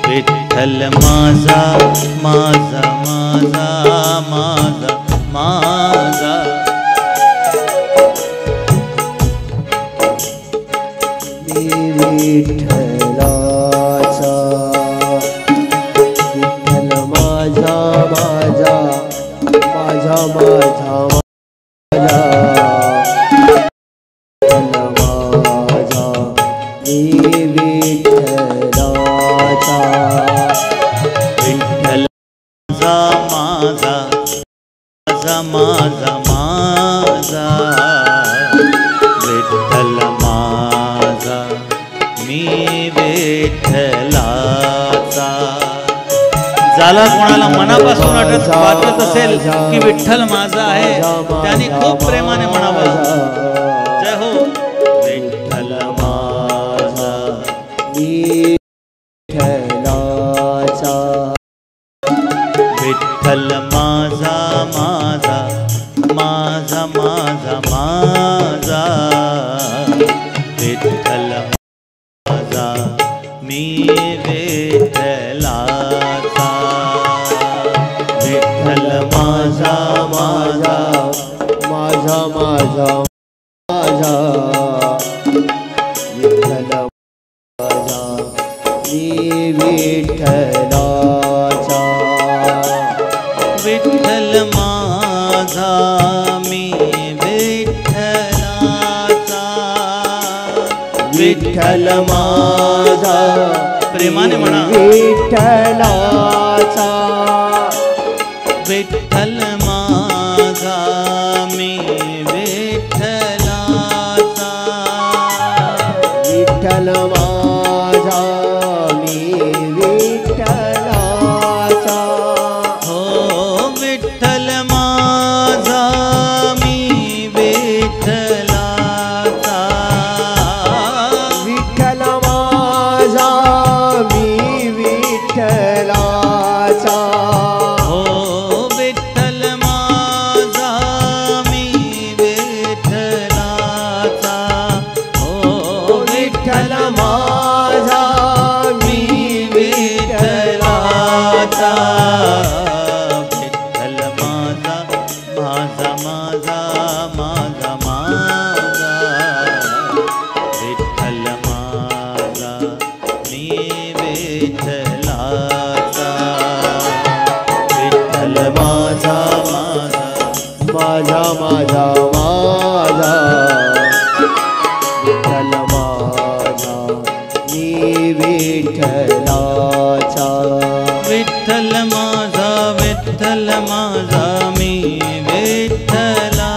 विठ्ठल माझा माझा माझा माझा माझा विठ्ठलाचा विठ्ठल माझा माझा माझा माझा माझा माझा माझा विठ्ठल माझा मी विठ्ठलाचा. ज्याला कोणाला मनापासून वाटत असेल की विठ्ठल माझा आहे त्यांनी खूप प्रेमाने म्हणावं, जय हो. विठ्ठल माझा विठ्ठलाचा विठ्ठल माझा माझा माझा माझा माझा विठ्ठल माझा मी विठ्ठलाचा. विठ्ठल माझा माझा माझा माझा माझा विठ्ठल माझा मी विठ्ठलाचा. विठ्ठल माझा मी विठ्ठलाचा. विठ्ठल माझा प्रेमाने म्हणा. विठ्ठलाचा विठ्ठल माझा मी विठ्ठलाचा. विठ्ठल माझा मी विठ्ठलाचा. हो विठ्ठल माझा मी विठ्ठलाचा. विठ्ठल माझा मी विठ्ठलाचा. हो विठ्ठल माझा मी विठ्ठलाचा. हो विठ्ठल माझा मी विठ्ठलाचा. विठ्ठल माझा माझा माझा माझा माझा विठ्ठल माझा मी विठ्ठलाचा. विठ्ठल माझा माझा माझा माझा माझा विठ्ठल माझा मी विठ्ठलाचा. विठ्ठल माझा विठ्ठल माझा मी विठ्ठलाचा.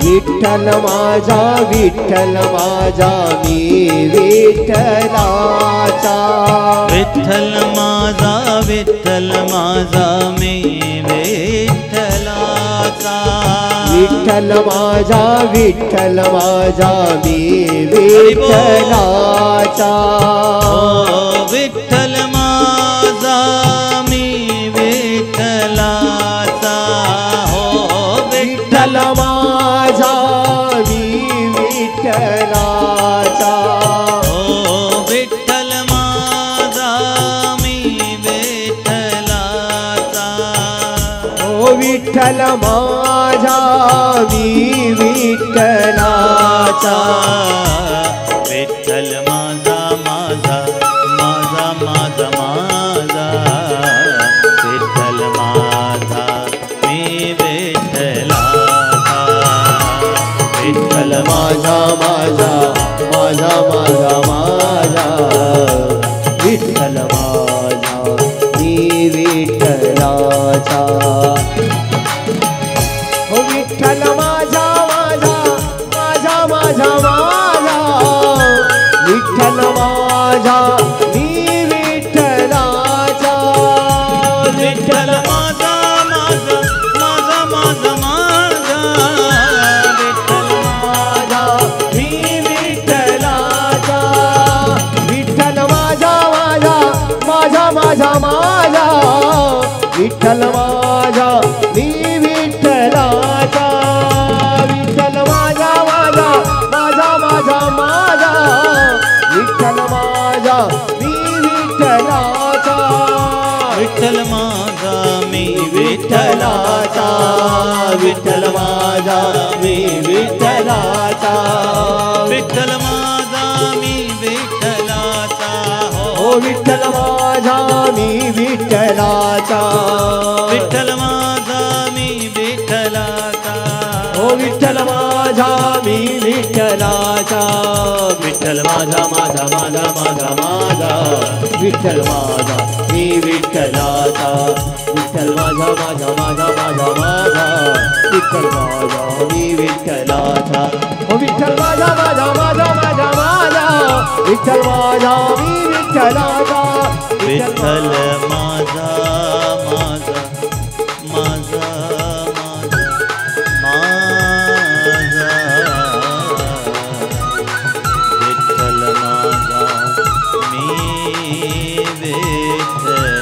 विठ्ठल माझा विठ्ठल माझा मी विठ्ठलाचा. विठ्ठल माझा विठ्ठल माझा मी विठ्ठलाचा. विठ्ठल माझा विठ्ठल माझा मी विठ्ठलाचा. हो विठ्ठल माझा मी विठ्ठलाचा. हो विठ्ठल माझा मी विठ्ठलाचा. हो विठ्ठल माझा मी विठ्ठलाचा. ओ विठ्ठल माझा मी विठ्ठलाचा. विठ्ठल माझा माझा माझा माझा माझा विठ्ठल माझा मी विठ्ठलाचा. विठ्ठल माझा माझा माझा माझा माझा विठ्ठल माझा मी विठ्ठलाचा. ओ विठ्ठल माझा माझा माझा माझा माझा विठ्ठल माझा मी विठ्ठलाचा. विठ्ठल माझा माझा माझा माझा माझा विठ्ठल माझा मी विठ्ठलाचा. विठ्ठल माझा माझा माझा माझा माझा विठ्ठल माझा मी विठ्ठलाचा. विठ्ठल माझा माझा माझा माझा माझा विठ्ठल माझा मी विठ्ठलाचा. विठ्ठल माझा मी विठ्ठलाचा विठ्ठल माझा मी विठ्ठलाचा विठ्ठल माझा मी विठ्ठलाचा हो विठ्ठल माझा मी विठ्ठलाचा विठ्ठल माझा मी विठ्ठलाचा हो विठ्ठल माझा मी विठ्ठलाचा विठ्ठल माझा माझा माझा माझा माझा विठ्ठल माझा मी विठ्ठलाचा विठ्ठल माझा माझा माझा माझा माझा विठ्ठल माझा मी विठ्ठलाचा हो विठ्ठल माझा माझा माझा माझा माझा विठ्ठल माझा मी विठ्ठलाचा विठ्ठल माझा माझा माझा माझा विठ्ठल माझा मी विठ्ठल